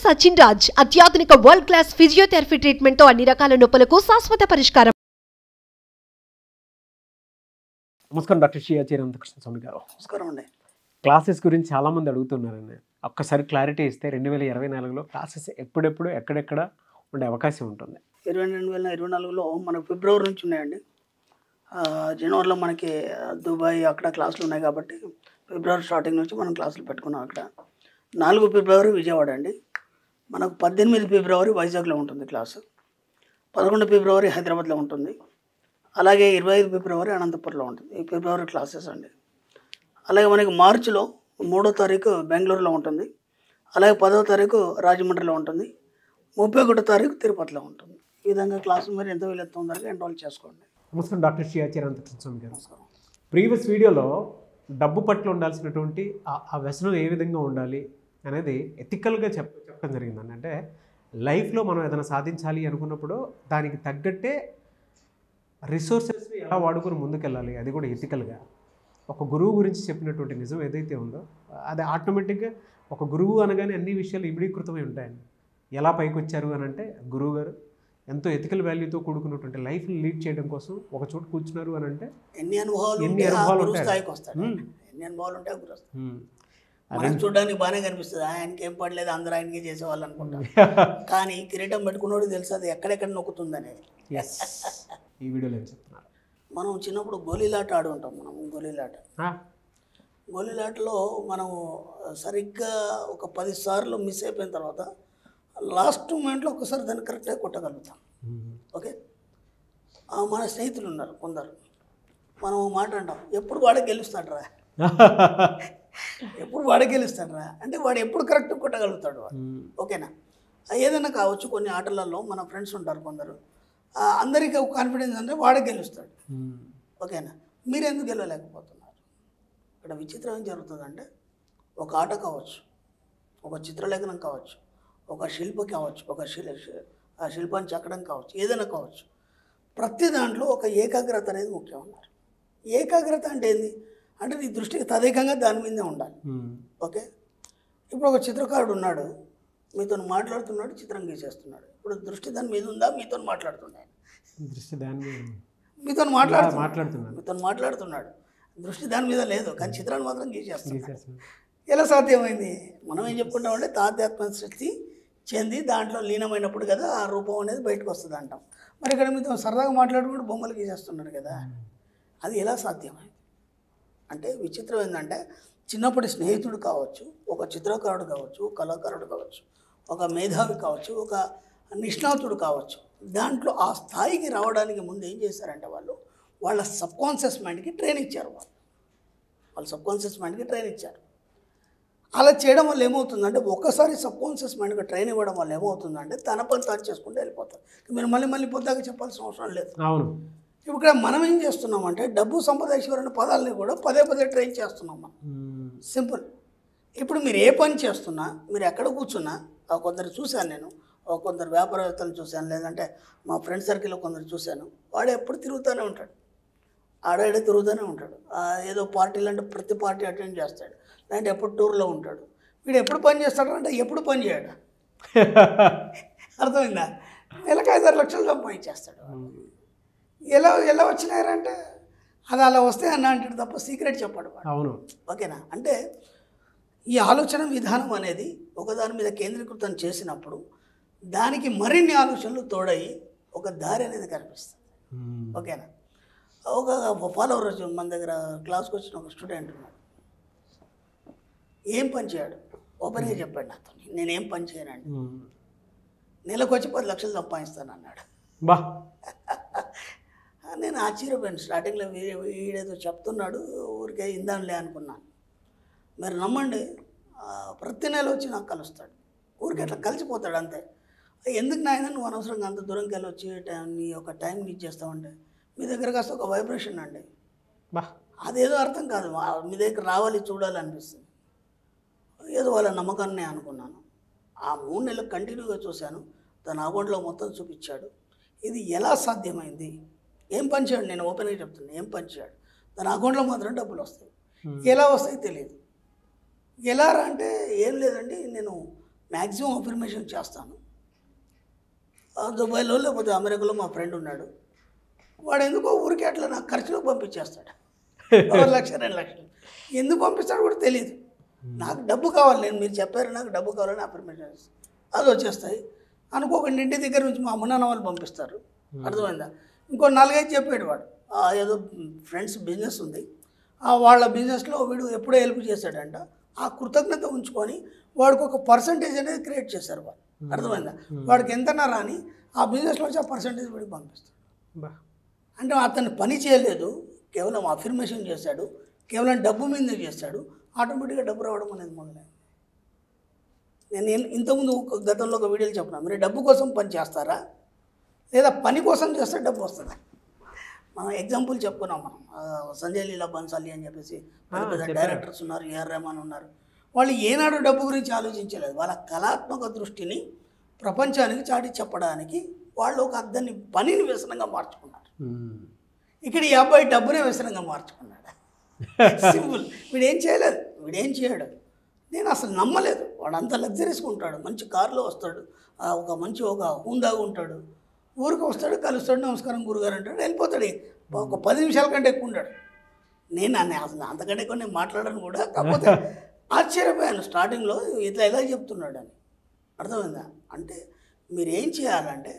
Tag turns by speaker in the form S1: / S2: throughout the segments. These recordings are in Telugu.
S1: సచిన్ రాజ్ అత్యాధునిక వరల్డ్ క్లాస్ ఫిజియోథెరపీ ట్రీట్మెంట్ తో అన్ని రకాల నొప్పులకు శాశ్వత పరిష్కారం.
S2: నమస్కారం డాక్టర్ శ్రీ రామకృష్ణ స్వామి గారు.
S3: నమస్కారం అండి.
S2: క్లాసెస్ గురించి చాలామంది అడుగుతున్నారండి. ఒక్కసారి క్లారిటీ ఇస్తే 2024లో క్లాసెస్ ఎప్పుడెప్పుడు ఎక్కడెక్కడ ఉండే అవకాశం ఉంటుంది?
S3: 2024లో మనకు ఫిబ్రవరి నుంచి ఉన్నాయండి. జనవరిలో మనకి దుబాయ్ అక్కడ క్లాసులు ఉన్నాయి కాబట్టి ఫిబ్రవరి స్టార్టింగ్ నుంచి మనం క్లాసులు పెట్టుకున్నాం. అక్కడ 4 ఫిబ్రవరి విజయవాడ అండి, మనకు 18 ఫిబ్రవరి వైజాగ్లో ఉంటుంది క్లాసు, 11 ఫిబ్రవరి హైదరాబాద్లో ఉంటుంది, అలాగే 25 ఫిబ్రవరి అనంతపురంలో ఉంటుంది. ఈ ఫిబ్రవరి క్లాసెస్ అండి. అలాగే మనకి మార్చిలో 3వ తారీఖు బెంగళూరులో ఉంటుంది, అలాగే 10వ తారీఖు రాజమండ్రిలో ఉంటుంది, 31వ తారీఖు తిరుపతిలో ఉంటుంది. ఈ విధంగా క్లాసులు మీరు ఎంత వీలైతే తొందరగా ఎన్రోల్ చేసుకోండి.
S2: నమస్కారం డాక్టర్ శ్రీ రామకృష్ణ స్వామి గారు. ప్రీవియస్ వీడియోలో డబ్బు పట్ల ఉండాల్సినటువంటి ఆ వ్యసనం ఏ విధంగా ఉండాలి అనేది ఎథికల్గా చెప్పడం జరిగిందండి. అంటే లైఫ్లో మనం ఏదైనా సాధించాలి అనుకున్నప్పుడు దానికి తగ్గట్టే రిసోర్సెస్ని ఎలా వాడుకొని ముందుకెళ్ళాలి, అది కూడా ఎథికల్గా. ఒక గురువు గురించి చెప్పినటువంటి నిజం ఏదైతే ఉందో అది ఆటోమేటిక్గా ఒక గురువు అనగానే అన్ని విషయాలు ఇమిడీకృతమై ఉంటాయండి. ఎలా పైకి వచ్చారు అని అంటే గురువు గారు ఎంతో ఎథికల్ వాల్యూతో కూడుకున్నటువంటి లైఫ్ని లీడ్ చేయడం కోసం ఒక చోట కూర్చున్నారు అని అంటే
S3: ఎన్ని అనుభవాలు ఉంటాయి. చూడడానికి బాగానే కనిపిస్తుంది, ఆయనకి ఏం పడలేదు, అందరూ ఆయనకి చేసేవాళ్ళు అనుకుంటారు. కానీ కిరీటం పెట్టుకున్నోడు తెలుసు అది ఎక్కడెక్కడ నొక్కుతుంది అనేది.
S2: ఈ వీడియోలో ఏం చెప్తున్నారు?
S3: మనం చిన్నప్పుడు గోళీలాట ఆడి ఉంటాం. మనం గోళీలాటలో మనం సరిగ్గా ఒక 10 సార్లు మిస్ అయిపోయిన తర్వాత లాస్ట్ మూమెంట్లో ఒకసారి దాన్ని కరెక్ట్గా కొట్టగలుగుతాం. ఓకే, మన స్నేహితులు ఉన్నారు కొందరు, మనం మాట అంటాం, ఎప్పుడు వాడే గెలుస్తాడరా, ఎప్పుడు వాడే గెలుస్తాడరా అంటే వాడు ఎప్పుడు కరెక్ట్ కొట్టగలుగుతాడు వాడు. ఓకేనా, ఏదైనా కావచ్చు. కొన్ని ఆటలలో మన ఫ్రెండ్స్ ఉంటారు కొందరు, అందరికీ కాన్ఫిడెన్స్ అంటే వాడే గెలుస్తాడు. ఓకేనా, మీరు ఎందుకు గెలవలేకపోతున్నారు? ఇక్కడ విచిత్రం ఏం జరుగుతుందంటే ఒక ఆట కావచ్చు, ఒక చిత్రలేఖనం కావచ్చు, ఒక శిల్ప కావచ్చు, ఒక శిల్పాన్ని చెక్కడం కావచ్చు, ఏదైనా కావచ్చు, ప్రతి దాంట్లో ఒక ఏకాగ్రత అనేది ముఖ్యం అన్నారు. ఏకాగ్రత అంటే ఏంది అంటే నీ దృష్టికి తదేకంగా దాని మీదే ఉండాలి. ఓకే, ఇప్పుడు ఒక చిత్రకారుడు ఉన్నాడు, మీతో మాట్లాడుతున్నాడు, చిత్రం గీసేస్తున్నాడు. ఇప్పుడు దృష్టి దాని మీద ఉందా? మీతో మాట్లాడుతున్నాడు,
S2: దృష్టి దాని
S3: మీతో మాట్లాడుతున్నాడు, దృష్టి దాని మీద లేదు, కానీ చిత్రాన్ని మాత్రం గీసేస్తున్నాడు. ఎలా సాధ్యమైంది? మనం ఏం చెప్పుకుంటామంటే తాదాత్మ్య సృష్టి చెంది దాంట్లో లీనమైనప్పుడు కదా ఆ రూపం అనేది బయటకు వస్తుంది అంటాం. మరి ఇక్కడ మీతో సరదాగా మాట్లాడుకుంటూ బొమ్మలు గీసేస్తున్నాడు కదా, అది ఎలా సాధ్యమైంది అంటే విచిత్రం ఏంటంటే చిన్నప్పటి స్నేహితుడు కావచ్చు, ఒక చిత్రకారుడు కావచ్చు, కళాకారుడు కావచ్చు, ఒక మేధావి కావచ్చు, ఒక నిష్ణాతుడు కావచ్చు, దాంట్లో ఆ స్థాయికి రావడానికి ముందు ఏం చేశారంటే వాళ్ళ సబ్కాన్షియస్ మైండ్కి ట్రైన్ ఇచ్చారు. వాళ్ళ సబ్కాన్షియస్ మైండ్కి ట్రైన్ ఇచ్చారు. అలా చేయడం వల్ల ఏమవుతుందంటే ఒక్కసారి సబ్కాన్షియస్ మైండ్కి ట్రైన్ ఇవ్వడం వల్ల ఏమవుతుందంటే తన పని తాను చేసుకుంటూ వెళ్ళిపోతారు. మీరు మళ్ళీ పొద్దాక చెప్పాల్సిన అవసరం లేదు.
S2: అవును,
S3: ఇప్పుడు మనం ఏం చేస్తున్నామంటే డబ్బు, సంపద, ఐశ్వర్యం పదాలని కూడా పదే ట్రైన్ చేస్తున్నాం మనం. సింపుల్. ఇప్పుడు మీరు ఏ పని చేస్తున్నా, మీరు ఎక్కడ కూర్చున్నా, కొందరు చూశాను నేను, కొందరు వ్యాపారవేత్తలు చూశాను, లేదంటే మా ఫ్రెండ్ సర్కిల్లో కొందరు చూశాను, వాడు ఎప్పుడు తిరుగుతూనే ఉంటాడు, ఆడాడే తిరుగుతూనే ఉంటాడు. ఏదో పార్టీలు అంటే ప్రతి పార్టీ అటెండ్ చేస్తాడు, లేదంటే ఎప్పుడు టూర్లో ఉంటాడు. వీడు ఎప్పుడు పని చేస్తాడు అంటే ఎప్పుడు పని చేయడు. అర్థమైందా? నెలకు 5-6 లక్షలు సంపాదించేస్తాడు. ఎలా వచ్చినారంటే అది అలా వస్తే అన్న అంటాడు తప్ప సీక్రెట్ చెప్పాడు వాడు.
S2: అవును,
S3: ఓకేనా. అంటే ఈ ఆలోచన విధానం అనేది ఒకదాని మీద కేంద్రీకృతం చేసినప్పుడు దానికి మరిన్ని ఆలోచనలు తోడయి ఒక దారి అనేది కనిపిస్తుంది. ఓకేనా. ఒక ఫాలోవర్ మన దగ్గర క్లాస్కి వచ్చిన ఒక స్టూడెంట్ ఉన్నాడు, ఏం పని చేయడు, ఓపెన్గా చెప్పాడు నాతో, నేనేం పని చేయనండి, నెలకు వచ్చి 10 లక్షలు సంపాదిస్తాను అన్నాడు. నేను ఆశ్చర్యపోయాను. స్టార్టింగ్లో వీడేదో చెప్తున్నాడు, ఊరికే ఇందాంలే అనుకున్నాను. మీరు నమ్మండి, ప్రతి నెల వచ్చి నాకు కలుస్తాడు, ఊరికి అట్లా కలిసిపోతాడు అంతే. ఎందుకు నాయన నువ్వు అనవసరంగా అంత దూరంకి వెళ్ళి వచ్చి నీ ఒక టైం ఇచ్చేస్తామంటే మీ దగ్గర కాస్త ఒక వైబ్రేషన్ అండి, అదేదో అర్థం కాదు, మీ దగ్గర రావాలి చూడాలి అనిపిస్తుంది. ఏదో వాళ్ళ నమ్మకాన్ని అనుకున్నాను. ఆ 3 నెలలు కంటిన్యూగా చూశాను, తన అకౌంట్లో మొత్తం చూపించాడు. ఇది ఎలా సాధ్యమైంది? ఏం పని చేయడు, నేను ఓపెన్గా చెప్తున్నాను, ఏం పని చేయడు, తన అకౌంట్లో మాత్రం డబ్బులు వస్తాయి. ఎలా వస్తాయి తెలియదు. ఎలా అంటే ఏం లేదండి, నేను మ్యాక్సిమం అఫర్మేషన్ చేస్తాను. దుబాయ్లో లేకపోతే అమెరికాలో మా ఫ్రెండ్ ఉన్నాడు, వాడు ఎందుకో ఊరికి అట్లా నాకు ఖర్చులకు పంపించేస్తాడు. 1 లక్ష 2 లక్షలు ఎందుకు పంపిస్తాడు కూడా తెలియదు. నాకు డబ్బు కావాలి, నేను మీరు చెప్పారు నాకు డబ్బు కావాలని అఫర్మేషన్ అది వచ్చేస్తాయి. అనుకోకుండా ఇంటి దగ్గర నుంచి మా అమ్మ నాన్న వాళ్ళు పంపిస్తారు. అర్థమైందా? ఇంకో 4-5 చెప్పాడు వాడు, ఏదో ఫ్రెండ్స్ బిజినెస్ ఉంది, వాళ్ళ బిజినెస్లో వీడు ఎప్పుడో హెల్ప్ చేశాడంట. ఆ కృతజ్ఞత ఉంచుకొని వాడికి ఒక పర్సంటేజ్ అనేది క్రియేట్ చేశారు వాళ్ళు. అర్థమైందా? వాడికి ఎంతన్నా రాని ఆ బిజినెస్లో వచ్చి ఆ పర్సంటేజ్ వీడికి పంపిస్తాడు. అంటే అతను పని చేయలేదు, కేవలం అఫర్మేషన్ చేశాడు, కేవలం డబ్బు మీద చేశాడు, ఆటోమేటిక్గా డబ్బు రావడం అనేది మొదలైంది. నేను ఇంతకుముందు గతంలో ఒక వీడియోలు చెప్పినా, మీరు డబ్బు కోసం పని చేస్తారా లేదా పని కోసం చేస్తే డబ్బు వస్తుందా? మనం ఎగ్జాంపుల్ చెప్పుకున్నాం, మనం సంజయ్ లీలా బన్సాలి అని చెప్పేసి పెద్ద డైరెక్టర్స్ ఉన్నారు, ఏఆర్ రెహమాన్ ఉన్నారు. వాళ్ళు ఏనాడు డబ్బు గురించి ఆలోచించలేదు. వాళ్ళ కళాత్మక దృష్టిని ప్రపంచానికి చాటి చెప్పడానికి వాళ్ళు ఒక దాన్ని పనిని వ్యసనంగా మార్చుకున్నారు. ఇక్కడ ఈ అబ్బాయి డబ్బునే వ్యసనంగా మార్చుకున్నాడు. సింపుల్. వీడేం చేయలేదు, వీడేం చేయడు. నేను అసలు నమ్మలేదు. వాడు అంత లగ్జరీస్గా ఉంటాడు, మంచి కారులో వస్తాడు, ఒక హుందాగా ఉంటాడు, ఊరికి వస్తాడు, కలుస్తాడు, నమస్కారం గురుగారు అంటాడు, వెళ్ళిపోతాడు. ఒక 10 నిమిషాల కంటే ఎక్కువ ఉంటాడు. నేను అసలు అంతకంటే ఎక్కువ నేను మాట్లాడను కూడా. కాకపోతే ఆశ్చర్యపోయాను స్టార్టింగ్లో, ఇట్లా ఎలా చెప్తున్నాడు అని. అర్థమైందా? అంటే మీరు ఏం చేయాలంటే,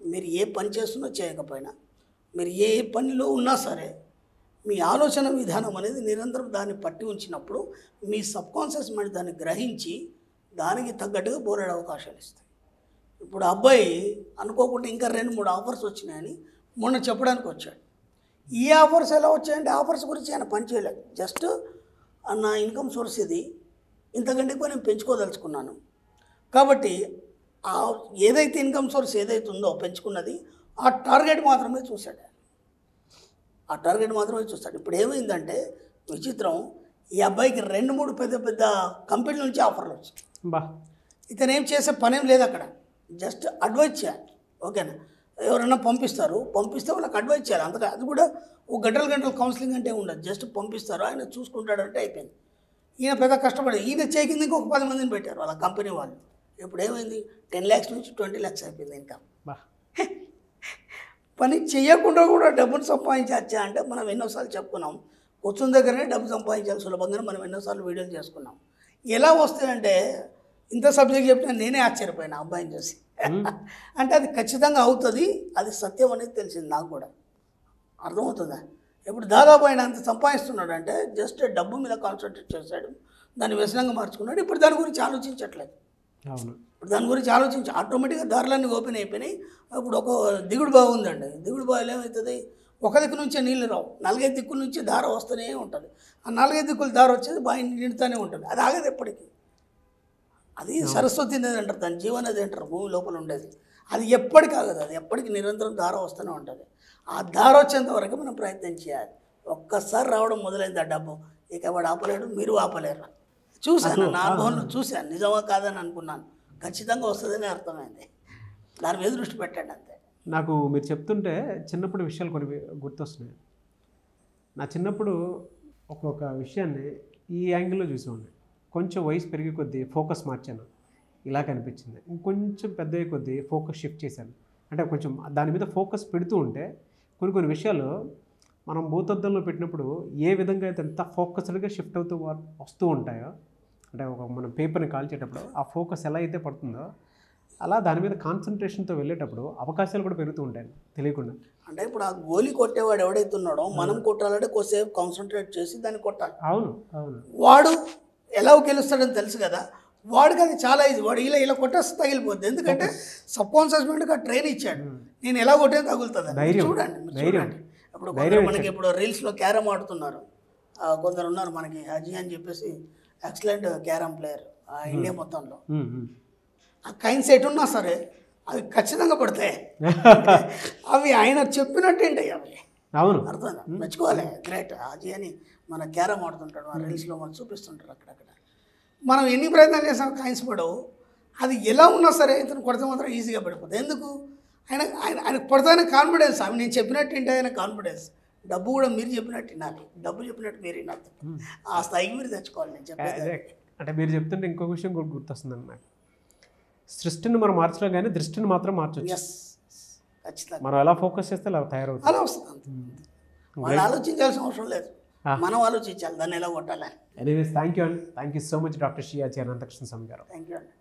S3: మీరు ఏ పని చేస్తున్నా చేయకపోయినా, మీరు ఏ పనిలో ఉన్నా సరే, మీ ఆలోచన విధానం అనేది నిరంతరం దాన్ని పట్టి ఉంచినప్పుడు మీ సబ్కాన్షియస్ మైండ్ దాన్ని గ్రహించి దానికి తగ్గట్టుగా బోలెడు అవకాశాలు ఇస్తాయి. ఇప్పుడు అబ్బాయి అనుకోకుండా ఇంకా 2-3 ఆఫర్స్ వచ్చినాయని మొన్న చెప్పడానికి వచ్చాడు. ఈ ఆఫర్స్ ఎలా వచ్చాయంటే, ఆఫర్స్ గురించి ఆయన పని చేయలేదు. జస్ట్ నా ఇన్కమ్ సోర్స్ ఇది, ఇంతకంటే ఎక్కువ నేను పెంచుకోదలుచుకున్నాను కాబట్టి ఏదైతే ఇన్కమ్ సోర్స్ ఏదైతే ఉందో పెంచుకున్నది, ఆ టార్గెట్ మాత్రమే చూశాడు. ఆ టార్గెట్ మాత్రమే చూస్తాడు. ఇప్పుడు ఏమైందంటే విచిత్రం, ఈ అబ్బాయికి 2-3 పెద్ద కంపెనీల నుంచి ఆఫర్లు వచ్చాయి. ఇతను ఏం చేసే పనేం లేదు అక్కడ, జస్ట్ అడ్వైజ్ చేయాలి. ఓకేనా? ఎవరైనా పంపిస్తే వాళ్ళకి అడ్వైజ్ చేయాలి. అంతగా అది కూడా ఒక గంటల కౌన్సిలింగ్ అంటే ఉండదు, జస్ట్ పంపిస్తారు, ఆయన చూసుకుంటాడంటే అయిపోయింది. ఈయన పెద్ద కష్టపడి ఈయన చేయింది ఇంకొక 10 మందిని పెట్టారు వాళ్ళ కంపెనీ వాళ్ళు. ఇప్పుడు ఏమైంది, 10 lakhs నుంచి 20 lakhs అయిపోయింది ఇన్కమ్. పని చేయకుండా కూడా డబ్బును సంపాదించచ్చా అంటే, మనం ఎన్నోసార్లు చెప్పుకున్నాం, కూర్చున్న దగ్గరనే డబ్బు సంపాదించాలి సులభంగానే మనం ఎన్నోసార్లు వీడియోలు చేసుకున్నాం. ఎలా వస్తాయంటే, ఇంత సబ్జెక్ట్ చెప్పినా నేనే ఆశ్చర్యపోయినా అబ్బాయిని చూసి. అంటే అది ఖచ్చితంగా అవుతుంది, అది సత్యం అనేది తెలిసింది నాకు కూడా. అర్థమవుతుందా? ఇప్పుడు దాదాపు ఆయన అంత సంపాదిస్తున్నాడు అంటే జస్ట్ డబ్బు మీద కాన్సన్ట్రేట్ చేశాడు, దాన్ని వ్యసనంగా మార్చుకున్నాడు. ఇప్పుడు దాని గురించి ఆలోచించట్లేదు. ఇప్పుడు దాని గురించి ఆటోమేటిక్గా దారులన్నీ ఓపెన్ అయిపోయినాయి. ఇప్పుడు ఒక దిగుడు బావి ఉందండి, దిగుడు బావిలో ఏమవుతుంది, ఒక దిక్కు నుంచే నీళ్ళు రావు, 4-5 దిక్కుల నుంచి దార వస్తూనే ఉంటుంది. ఆ 4-5 దిక్కుల దార వచ్చేది బావి నిండుతూనే ఉంటుంది, అది ఆగదు ఎప్పటికీ. అది సరస్వతి నది అంటారు, దాని జీవనది అంటారు, భూమి లోపల ఉండేది. అది ఎప్పటికీ ఆగదు, అది ఎప్పటికీ నిరంతరం దార వస్తూనే ఉంటుంది. ఆ దార వచ్చేంత వరకు మనం ప్రయత్నం చేయాలి. ఒక్కసారి రావడం మొదలైంది ఆ డబ్బు, ఇక వాడు ఆపలేడు, మీరు ఆపలేరు. చూశాను, నా అనుభవంలో చూశాను, నిజమా కాదని అనుకున్నాను. ఖచ్చితంగా వస్తుందని అర్థమైంది. దాని మీద దృష్టి పెట్టండి అంతే.
S2: నాకు మీరు చెప్తుంటే చిన్నప్పుడు విషయాలు కొన్ని గుర్తొస్తున్నాయి. నా చిన్నప్పుడు ఒక్కొక్క విషయాన్ని ఈ యాంగిల్లో చూసేవాడిని. కొంచెం వయసు పెరిగే కొద్దీ ఫోకస్ మార్చాను, ఇలా కనిపించింది. ఇంకొంచెం పెద్ద అయ్యే కొద్దీ ఫోకస్ షిఫ్ట్ చేశాను. అంటే కొంచెం దాని మీద ఫోకస్ పెడుతూ ఉంటే కొన్ని విషయాలు మనం భూతద్దంలో పెట్టినప్పుడు ఏ విధంగా అయితే ఎంత ఫోకస్డ్గా షిఫ్ట్ అవుతూ వస్తూ ఉంటాయో, అంటే మనం పేపర్ని కాల్చేటప్పుడు ఆ ఫోకస్ ఎలా అయితే పడుతుందో అలా దాని మీద కాన్సన్ట్రేషన్తో వెళ్ళేటప్పుడు అవకాశాలు కూడా పెరుగుతూ ఉంటాయి తెలియకుండా.
S3: అంటే ఇప్పుడు ఆ గోలీ కొట్టేవాడు ఎవడైతే ఉన్నాడో, మనం కొట్టాలంటే కొద్దిసేపు కాన్సన్ట్రేట్ చేసి దాన్ని కొట్టాలి.
S2: అవును.
S3: వాడు ఎలా గెలుస్తాడని తెలుసు కదా, వాడికి అది చాలా ఈజీ. వాడు ఇలా కొట్టేస్తే తగిలిపోద్ది, ఎందుకంటే సబ్కాన్షియస్ మైండ్కి ట్రైన్ ఇచ్చాడు, నేను ఎలా కొట్టే తగులుతుంది. చూడండి ఇప్పుడు మనకి ఇప్పుడు రీల్స్లో క్యారమ్ ఆడుతున్నారు కొందరు ఉన్నారు, మనకి అజీ అని చెప్పేసి ఎక్సలెంట్ క్యారమ్ ప్లేయర్ ఇండియా మొత్తంలో. ఆ కైన్స్ ఎటున్నా సరే అవి ఖచ్చితంగా పడతాయి. అవి ఆయన చెప్పినట్టు ఏంటి అవి.
S2: అవును,
S3: అర్థం మెచ్చుకోవాలి. గ్రేట్ అజీ అని మన క్యారమ్ ఆడుతుంటాడు, మన రీల్స్లో మనం చూపిస్తుంటారు. అక్కడక్కడ మనం ఎన్ని ప్రయత్నాలు చేసాం కాయిన్స్ పడవు. అది ఎలా ఉన్నా సరే ఇతను కొడితే మాత్రం ఈజీగా పడిపోతుంది. ఎందుకు? ఆయన పడతానే కాన్ఫిడెన్స్. అవి నేను చెప్పినట్టు ఏంటి ఆయన కాన్ఫిడెన్స్. డబ్బు కూడా మీరు చెప్పినట్టు వినాలి, డబ్బు చెప్పినట్టు మీరు వినాలి. ఆ స్థాయికి మీరు తెచ్చుకోవాలి. నేను చెప్పేది
S2: అంటే మీరు చెప్తుంటే ఇంకొక విషయం కూడా గుర్తొస్తుందండి నాకు. సృష్టిని మనం మార్చడం కానీ దృష్టిని మాత్రం మార్చవచ్చు.
S3: ఎస్, ఖచ్చితంగా
S2: మనం ఎలా ఫోకస్ చేస్తే అలా తయారవుతుంది.
S3: అలా వస్తుంది అంతే. వాళ్ళు ఆలోచించాల్సిన అవసరం లేదు, మనం ఆలోచించాలి దాన్ని ఎలా కొట్టాలని.
S2: ఎనీవేస్ థ్యాంక్ యూ అండి. Thank you so much doctor Shri Acharya Anantakrishna Swami garu.
S3: Thank you అండి.